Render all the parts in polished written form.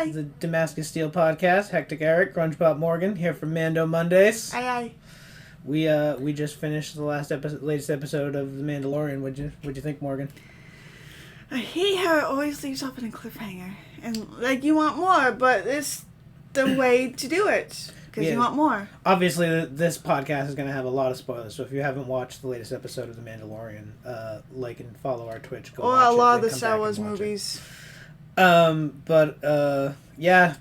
Aye. The Damascus Steel Podcast. Hectic Eric, Grunge Pop Morgan, here from Mando Mondays. Aye. We just finished the latest episode of The Mandalorian. What'd you think, Morgan? I hate how it always leaves off in a cliffhanger. And, like, you want more, but it's the way to do it. Because you want more. Obviously, this podcast is going to have a lot of spoilers, so if you haven't watched the latest episode of The Mandalorian, like and follow our Twitch. Go watch a lot it, of the Star Wars movies. Yeah.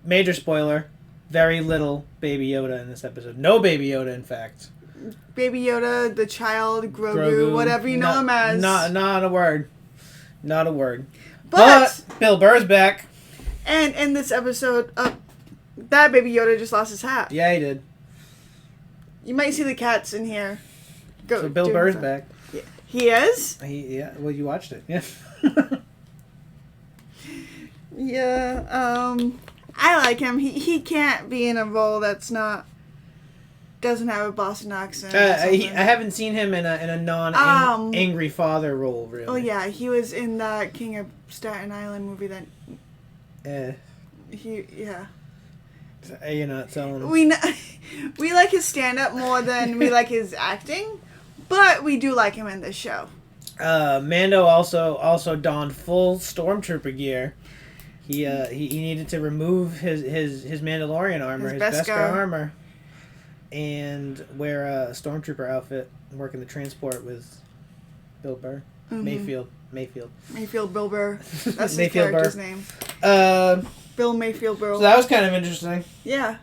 Major spoiler. Very little Baby Yoda in this episode. No Baby Yoda, in fact. Baby Yoda, the child, Grogu, whatever you know him as. Not a word. Not a word. But Bill Burr's back. And in this episode, that Baby Yoda just lost his hat. Yeah, he did. You might see the cats in here. So Bill Burr's back. Yeah. He is? Well, you watched it. Yeah. Yeah, I like him. He can't be in a role that's doesn't have a Boston accent. I haven't seen him in a non-angry father role, really. Oh yeah, he was in that King of Staten Island movie that. You're not telling him. We like his stand-up more than we like his acting, but we do like him in this show. Mando also donned full stormtrooper gear. He needed to remove his Mandalorian armor, his Beskar armor, and wear a stormtrooper outfit and work in the transport with Bill Burr. Mm-hmm. Mayfield Bill Burr. That's his Mayfield character's Burr. name. Bill Mayfield Burr. So that was kind of interesting. Yeah.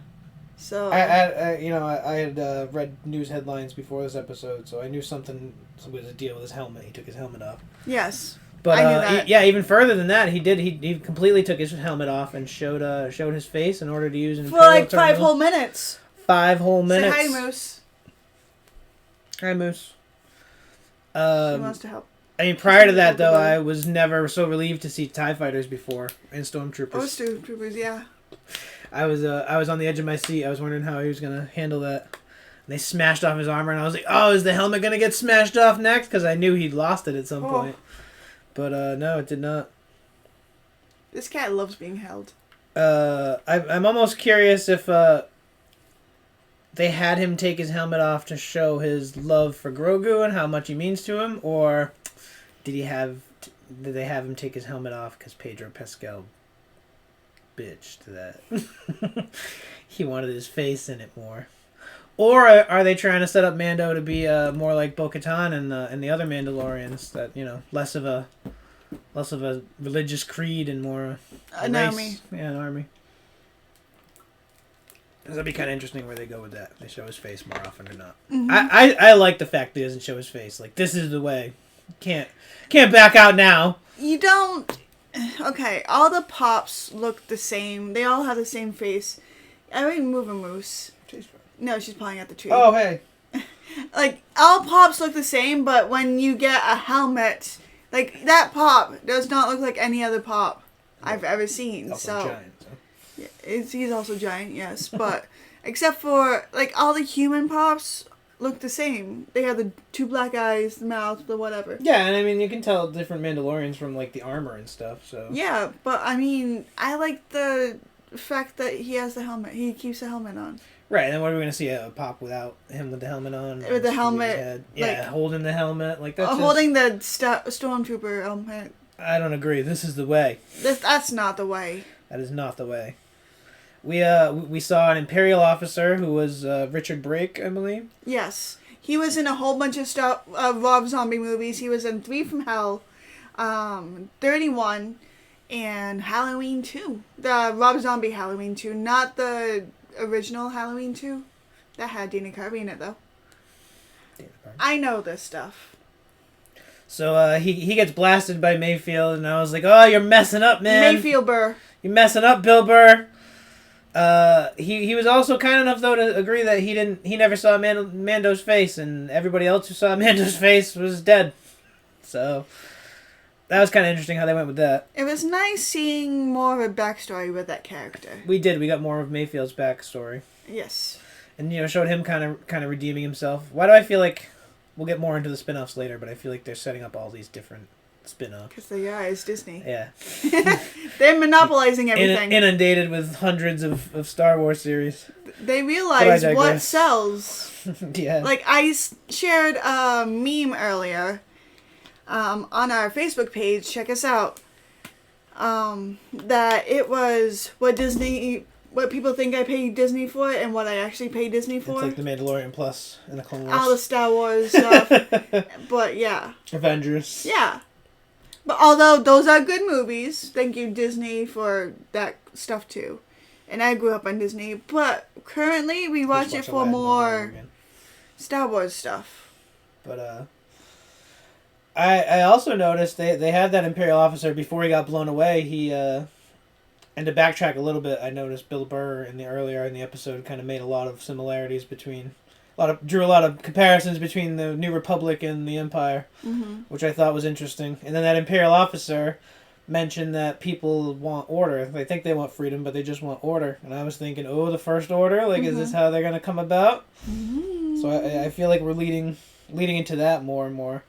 So I had read news headlines before this episode, so I knew something was a deal with his helmet. He took his helmet off. Yes. But I knew that. even further than that, he completely took his helmet off and showed his face in order to use an for like 5 whole minutes. 5 whole minutes. Say hi, Moose. Hi, Moose. He wants to help. I mean, prior to that, though, I was never so relieved to see TIE fighters before and stormtroopers. Oh, stormtroopers, yeah. I was on the edge of my seat. I was wondering how he was gonna handle that. And they smashed off his armor, and I was like, "Oh, is the helmet gonna get smashed off next?" Because I knew he'd lost it at some point. But no, it did not. This cat loves being held. I'm almost curious if they had him take his helmet off to show his love for Grogu and how much he means to him, or did they have him take his helmet off because Pedro Pascal bitched that he wanted his face in it more? Or are they trying to set up Mando to be more like Bo-Katan and the other Mandalorians, that less of a religious creed and more an army? Yeah, an army. That'd be kind of interesting where they go with that. If they show his face more often or not. Mm-hmm. I like the fact that he doesn't show his face. Like, this is the way. Can't back out now. You don't. Okay, all the pops look the same. They all have the same face. I mean, move a moose. No, she's pawing at the tree. Oh, hey. Like, all pops look the same, but when you get a helmet, like, that pop does not look like any other pop I've ever seen. Also giant, so. Yeah, he's also giant, yes. But, except for, like, all the human pops look the same. They have the 2 black eyes, the mouth, the whatever. Yeah, and I mean, you can tell different Mandalorians from, like, the armor and stuff, so. Yeah, but, I mean, I like the fact that he has the helmet. He keeps the helmet on. Right, and then what are we going to see? A pop without him with the helmet on? With the helmet. Yeah, holding the helmet. Like that's holding the stormtrooper helmet. I don't agree. This is the way. That's not the way. That is not the way. We saw an Imperial officer who was Richard Brake, I believe. Yes. He was in a whole bunch of Rob Zombie movies. He was in 3 from Hell, 31, and Halloween 2. The Rob Zombie Halloween 2, not the original Halloween 2. That had Dana Carvey in it, though. I know this stuff. So he gets blasted by Mayfield, and I was like, "Oh, you're messing up, man." Mayfield Burr. You're messing up, Bill Burr. He was also kind enough though to agree that he never saw Mando's face, and everybody else who saw Mando's face was dead. So that was kind of interesting how they went with that. It was nice seeing more of a backstory with that character. We got more of Mayfield's backstory. Yes. And showed him kind of redeeming himself. Why do I feel like we'll get more into the spin-offs later, but I feel like they're setting up all these different spin-off. Because they are. It's Disney. Yeah. They're monopolizing everything. Inundated with hundreds of Star Wars series. They realize what sells. Yeah. Like, I shared a meme earlier on our Facebook page. Check us out. That it was what people think I pay Disney for and what I actually pay Disney for. It's like the Mandalorian Plus and the Clone Wars. All the Star Wars stuff. But yeah. Avengers. Yeah. But although those are good movies, thank you Disney for that stuff too. And I grew up on Disney, but currently we watch it for more Star Wars stuff. But I also noticed they had that Imperial officer before he got blown away. He and to backtrack a little bit, I noticed Bill Burr earlier in the episode kind of made a lot of similarities drew a lot of comparisons between the New Republic and the Empire, which I thought was interesting. And then that Imperial officer mentioned that people want order. They think they want freedom, but they just want order. And I was thinking, oh, the First Order? Like, is this how they're going to come about? So I feel like we're leading into that more and more.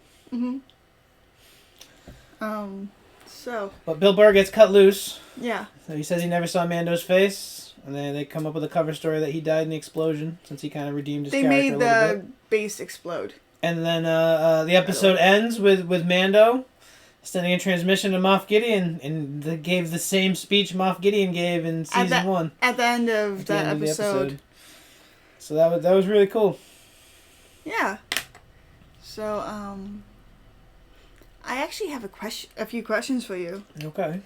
But Bill Burr gets cut loose. Yeah. So he says he never saw Mando's face. And then they come up with a cover story that he died in the explosion, since he kind of redeemed his character a little bit. They made the base explode. And then the episode ends with Mando sending a transmission to Moff Gideon, and they gave the same speech Moff Gideon gave in season 1. At the end of that episode. So that was really cool. Yeah. So I actually have a few questions for you. Okay.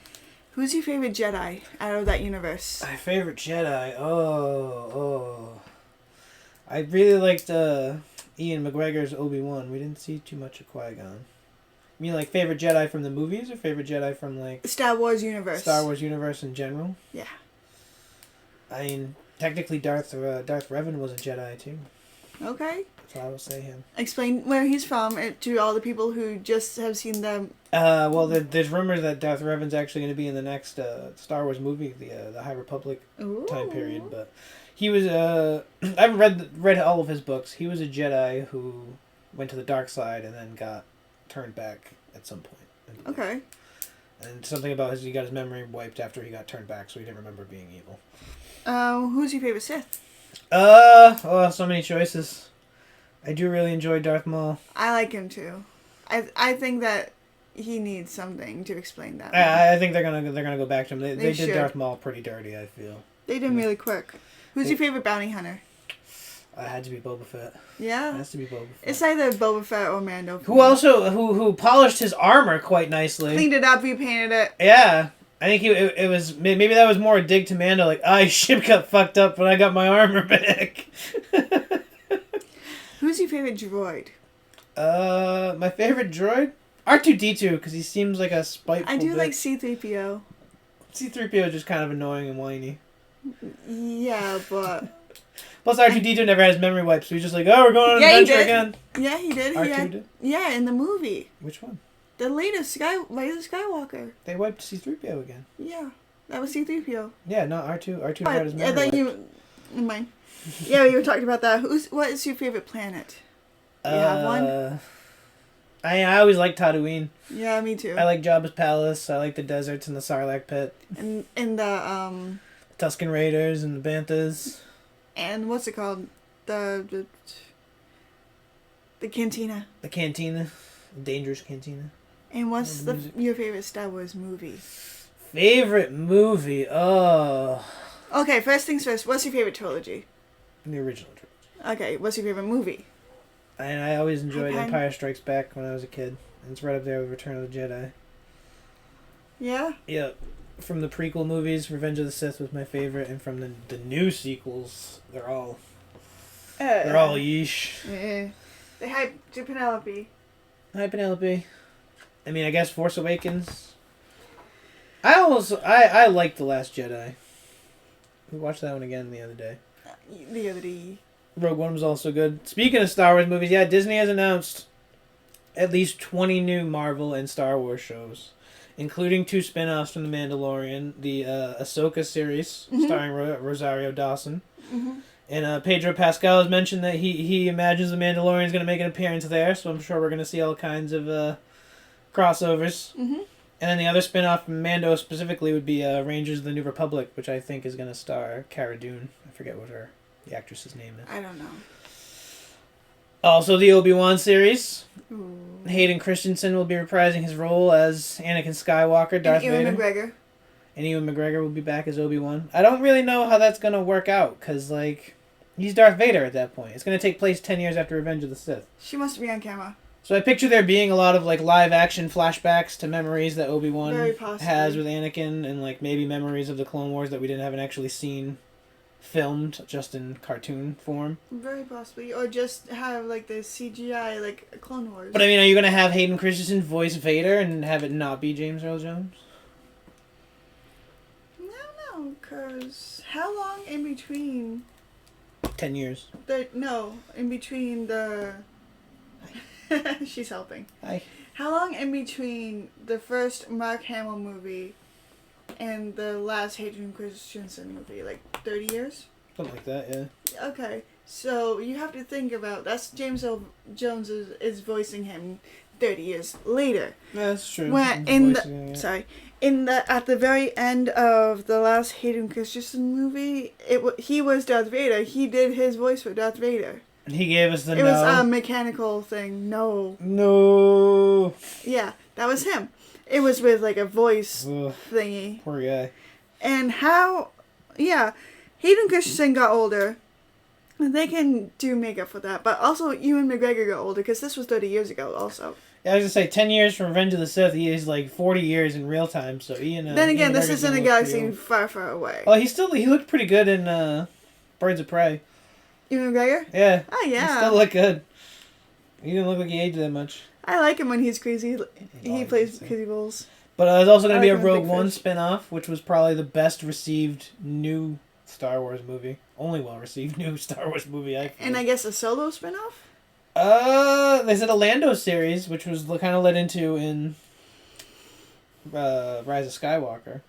Who's your favorite Jedi out of that universe? My favorite Jedi? Oh. I really liked Ian McGregor's Obi-Wan. We didn't see too much of Qui-Gon. You mean like favorite Jedi from the movies or favorite Jedi from like... Star Wars universe. Star Wars universe in general? Yeah. I mean, technically Darth Revan was a Jedi too. Okay. So I will say him. Explain where he's from to all the people who just have seen them. Well, there's rumors that Darth Revan's actually going to be in the next Star Wars movie, the High Republic time period. But he was I haven't read all of his books. He was a Jedi who went to the dark side and then got turned back at some point. Okay. And something about he got his memory wiped after he got turned back, so he didn't remember being evil. Who's your favorite Sith? So many choices. I do really enjoy Darth Maul. I like him too. I think that he needs something to explain that. I think they're gonna go back to him. They did Darth Maul pretty dirty, I feel. They did him really quick. Who's your favorite bounty hunter? It had to be Boba Fett. Yeah? It has to be Boba Fett. It's either Boba Fett or Mando. Who polished his armor quite nicely. Cleaned it up, repainted it. Yeah. I think it was... Maybe that was more a dig to Mando, like, ship got fucked up, but I got my armor back. Who's your favorite droid? My favorite droid? R2-D2, because he seems like a spiteful I do bitch. like C-3PO. C-3PO is just kind of annoying and whiny. Yeah, but... Plus, R2-D2 never had his memory wiped, so he's just like, we're going on an adventure again. Yeah, he did. R2 did? Yeah, in the movie. Which one? The latest Rise of Skywalker. They wiped C-3PO again. Yeah, that was C-3PO. Yeah, not R2. R2 had his memory wiped. Never mind. Yeah, you were talking about that. What is your favorite planet? Do you have one? I always liked Tatooine. Yeah, me too. I like Jabba's palace. I like the deserts and the Sarlacc pit. And the Tusken Raiders and the Banthas. And what's it called? The cantina. The cantina. The dangerous cantina. And what's your favorite Star Wars movie? Favorite movie? Oh. Okay, first things first. What's your favorite trilogy? The original trilogy. Okay, what's your favorite movie? And I always enjoyed Empire Strikes Back when I was a kid. And it's right up there with Return of the Jedi. Yeah? Yeah. From the prequel movies, Revenge of the Sith was my favorite. And from the new sequels, they're all yeesh. Yeah. They hype to Penelope. Hi, Penelope. I mean, I guess Force Awakens. I liked The Last Jedi. We watched that one again the other day. The other day. Rogue One was also good. Speaking of Star Wars movies, yeah, Disney has announced at least 20 new Marvel and Star Wars shows, including 2 spin-offs from The Mandalorian, the Ahsoka series, starring Rosario Dawson. Mm-hmm. And Pedro Pascal has mentioned that he imagines The Mandalorian is going to make an appearance there, so I'm sure we're going to see all kinds of crossovers. Mm-hmm. And then the other spin-off from Mando specifically would be Rangers of the New Republic, which I think is going to star Cara Dune. I forget what the actress's name is. I don't know. Also, the Obi-Wan series. Ooh. Hayden Christensen will be reprising his role as Anakin Skywalker, Darth Vader. Ewan McGregor. And Ewan McGregor will be back as Obi-Wan. I don't really know how that's going to work out, because, like, he's Darth Vader at that point. It's going to take place 10 years after Revenge of the Sith. She must be on camera. So I picture there being a lot of, like, live-action flashbacks to memories that Obi-Wan Very possibly. has with Anakin, and, like, maybe memories of the Clone Wars that we haven't actually seen filmed, just in cartoon form. Very possibly. Or just have, like, the CGI, like, Clone Wars. But, I mean, are you going to have Hayden Christensen voice Vader and have it not be James Earl Jones? No, because how long in between... 10 years. In between the... She's helping. Hi. How long in between the first Mark Hamill movie and the last Hayden Christensen movie? Like 30 years? Something like that, yeah. Okay, so you have to think about that's James Earl Jones is voicing him 30 years later. Yeah, that's true. When at the very end of the last Hayden Christensen movie, he was Darth Vader. He did his voice for Darth Vader. He gave us the It was a mechanical thing. No. Yeah, that was him. It was with like a voice thingy. Poor guy. And Hayden Christensen got older. And they can do makeup for that. But also, Ewan McGregor got older because this was 30 years ago also. Yeah, I was going to say, 10 years from Revenge of the Sith, he is like 40 years in real time. So then again, this is in a galaxy far, far away. Oh, he looked pretty good in Birds of Prey. Ewan McGregor? Yeah. Oh, yeah. He still looked good. He didn't look like he aged that much. I like him when he's crazy. He plays crazy roles. But there's also going to be a Rogue One spin-off, which was probably the best received new Star Wars movie. Only well-received new Star Wars movie, I feel. And I guess a solo spin-off? They said a Lando series, which was kind of led into in Rise of Skywalker.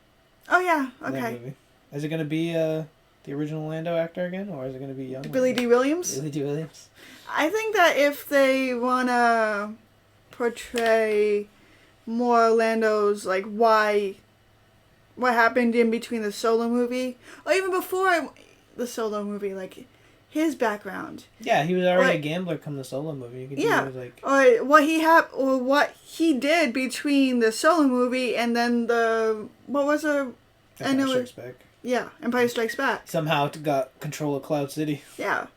Oh, yeah. Okay. Is it going to be the original Lando actor again, or is it going to be young? Billy D. Williams? Billy D. Williams. I think that if they want to portray more Lando's, like, what happened in between the Solo movie, or even before the Solo movie, like, his background. Yeah, he was already a gambler come the Solo movie. You could do or what he did between the Solo movie and then Empire Strikes Back. Yeah, Empire Strikes Back. Somehow got control of Cloud City. Yeah.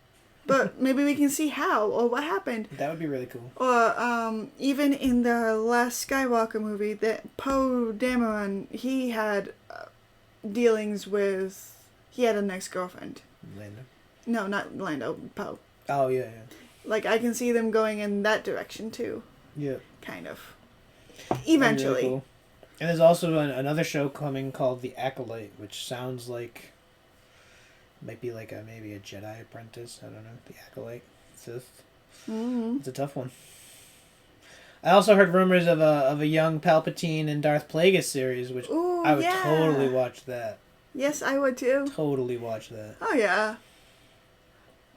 But maybe we can see how or what happened. That would be really cool. Or even in the last Skywalker movie, that Poe Dameron, he had dealings with... He had an ex-girlfriend. Lando? No, not Lando. Poe. Oh, yeah. Like, I can see them going in that direction, too. Yeah. Kind of. Eventually. Really cool. And there's also another show coming called The Acolyte, which sounds like... Might be like maybe a Jedi apprentice. I don't know. The Acolyte. Sith. Mm-hmm. It's a tough one. I also heard rumors of a young Palpatine and Darth Plagueis series, which I would totally watch that. Yes, I would too. Totally watch that. Oh yeah.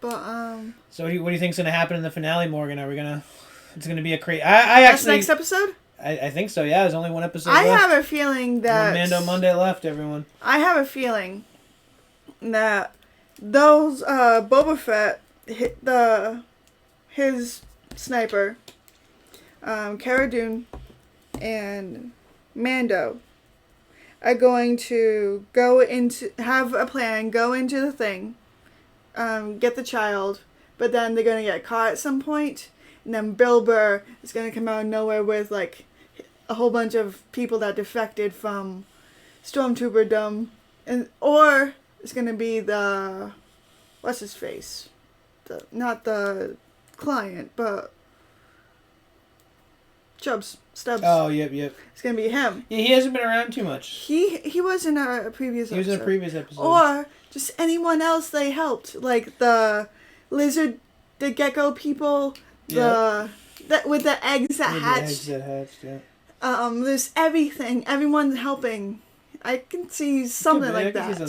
But So what do you think's gonna happen in the finale, Morgan? It's gonna be a crazy. That's next episode. I think so. Yeah, there's only one episode. I left. have a feeling that Mando Monday left. Everyone. I have a feeling that those Boba Fett his sniper, Cara Dune, and Mando are going to have a plan, go into the thing, get the child, but then they're going to get caught at some point, and then Bill Burr is going to come out of nowhere with like a whole bunch of people that defected from Stormtrooperdom, or it's going to be what's his face? Not the client, but Stubbs. Oh, yep. It's going to be him. Yeah, he hasn't been around too much. He was in a previous episode. He was in a previous episode. Or just anyone else they helped. Like the lizard, the gecko people, with the eggs that hatched. Yeah. There's everything. Everyone's helping. I can see something like that.